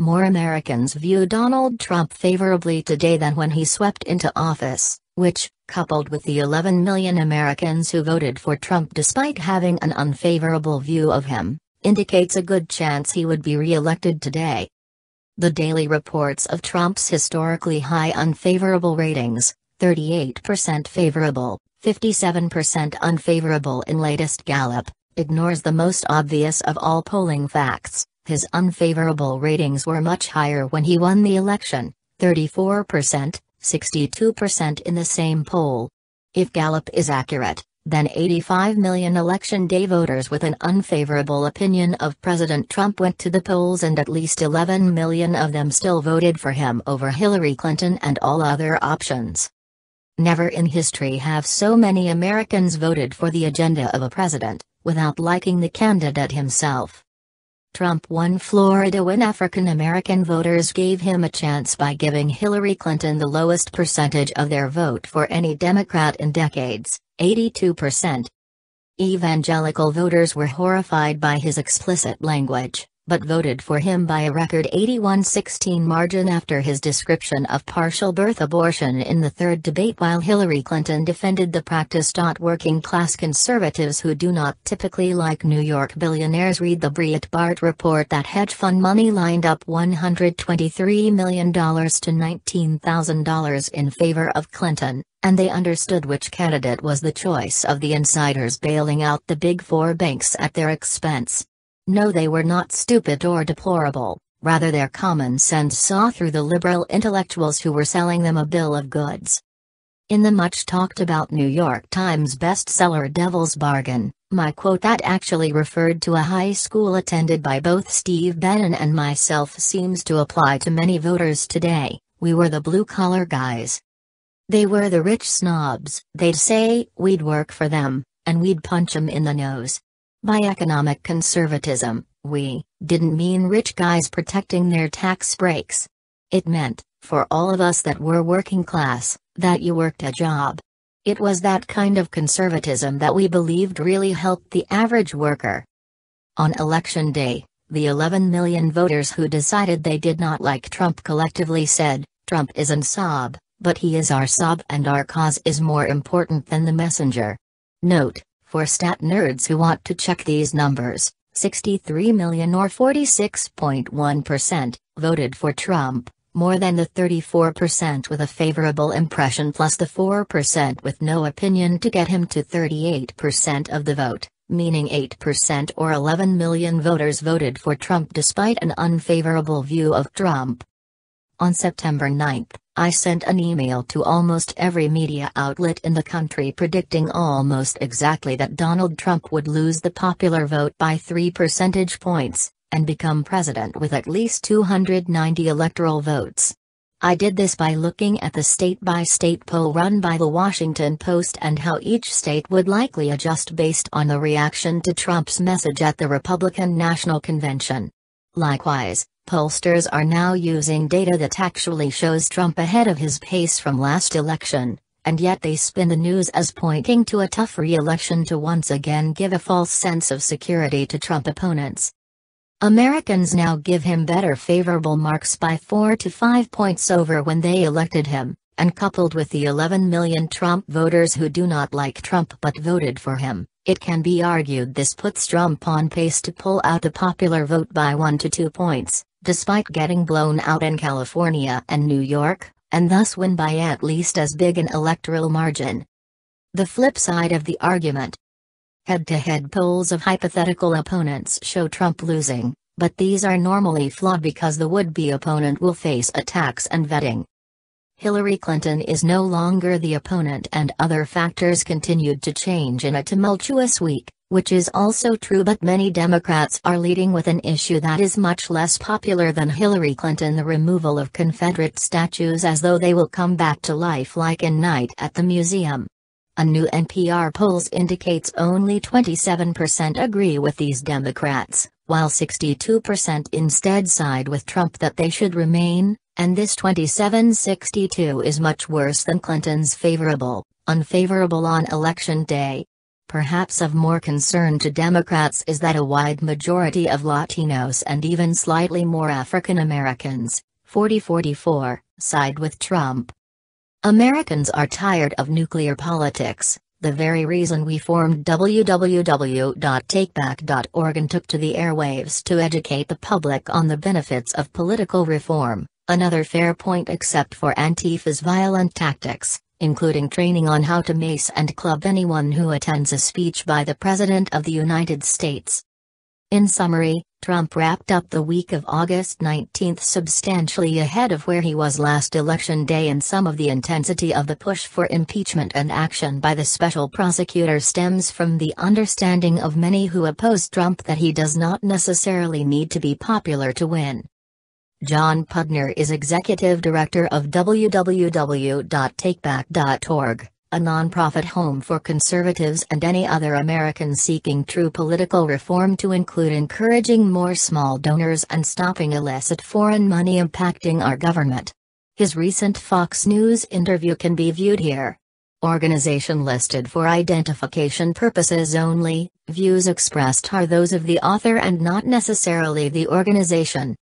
More Americans view Donald Trump favorably today than when he swept into office, which, coupled with the 11 million Americans who voted for Trump despite having an unfavorable view of him, indicates a good chance he would be re-elected today. The Daily reports of Trump's historically high unfavorable ratings, 38% favorable, 57% unfavorable in latest Gallup, ignores the most obvious of all polling facts. His unfavorable ratings were much higher when he won the election, 34%, 62% in the same poll. If Gallup is accurate, then 85 million Election Day voters with an unfavorable opinion of President Trump went to the polls, and at least 11 million of them still voted for him over Hillary Clinton and all other options. Never in history have so many Americans voted for the agenda of a president, without liking the candidate himself. Trump won Florida when African American voters gave him a chance by giving Hillary Clinton the lowest percentage of their vote for any Democrat in decades, 82%. Evangelical voters were horrified by his explicit language, but voted for him by a record 81-16 margin after his description of partial birth abortion in the third debate, while Hillary Clinton defended the practice. Working-class conservatives who do not typically like New York billionaires read the Breitbart report that hedge fund money lined up $123 million to $19,000 in favor of Clinton, and they understood which candidate was the choice of the insiders bailing out the Big Four banks at their expense. No, they were not stupid or deplorable, rather their common sense saw through the liberal intellectuals who were selling them a bill of goods. In the much-talked-about New York Times bestseller Devil's Bargain, my quote that actually referred to a high school attended by both Steve Bannon and myself seems to apply to many voters today: we were the blue-collar guys. They were the rich snobs. They'd say we'd work for them, and we'd punch 'em in the nose. By economic conservatism, we didn't mean rich guys protecting their tax breaks. It meant, for all of us that were working class, that you worked a job. It was that kind of conservatism that we believed really helped the average worker. On Election Day, the 11 million voters who decided they did not like Trump collectively said, "Trump is an sob, but he is our sob, and our cause is more important than the messenger." Note: for stat nerds who want to check these numbers, 63 million or 46.1% voted for Trump, more than the 34% with a favorable impression plus the 4% with no opinion to get him to 38% of the vote, meaning 8% or 11 million voters voted for Trump despite an unfavorable view of Trump. On September 9, I sent an email to almost every media outlet in the country predicting almost exactly that Donald Trump would lose the popular vote by 3 percentage points, and become president with at least 290 electoral votes. I did this by looking at the state-by-state poll run by the Washington Post and how each state would likely adjust based on the reaction to Trump's message at the Republican National Convention. Likewise, pollsters are now using data that actually shows Trump ahead of his pace from last election, and yet they spin the news as pointing to a tough re-election to once again give a false sense of security to Trump opponents. Americans now give him better favorable marks by 4 to 5 points over when they elected him, and coupled with the 11 million Trump voters who do not like Trump but voted for him, it can be argued this puts Trump on pace to pull out the popular vote by 1 to 2 points. Despite getting blown out in California and New York, and thus win by at least as big an electoral margin. The flip side of the argument. Head-to-head polls of hypothetical opponents show Trump losing, but these are normally flawed because the would-be opponent will face attacks and vetting. Hillary Clinton is no longer the opponent, and other factors continued to change in a tumultuous week, which is also true, but many Democrats are leading with an issue that is much less popular than Hillary Clinton: the removal of Confederate statues, as though they will come back to life like in Night at the Museum. A new NPR polls indicates only 27% agree with these Democrats, while 62% instead side with Trump that they should remain, and this 27-62 is much worse than Clinton's unfavorable on Election Day. Perhaps of more concern to Democrats is that a wide majority of Latinos and even slightly more African Americans, 40-44, side with Trump. Americans are tired of nuclear politics, the very reason we formed www.takeback.org and took to the airwaves to educate the public on the benefits of political reform, another fair point except for Antifa's violent tactics, including training on how to mace and club anyone who attends a speech by the President of the United States. In summary, Trump wrapped up the week of August 19 substantially ahead of where he was last Election Day, and some of the intensity of the push for impeachment and action by the special prosecutor stems from the understanding of many who oppose Trump that he does not necessarily need to be popular to win. John Pudner is executive director of www.takeback.org, a nonprofit home for conservatives and any other American seeking true political reform, to include encouraging more small donors and stopping illicit foreign money impacting our government. His recent Fox News interview can be viewed here. Organization listed for identification purposes only. Views expressed are those of the author and not necessarily the organization.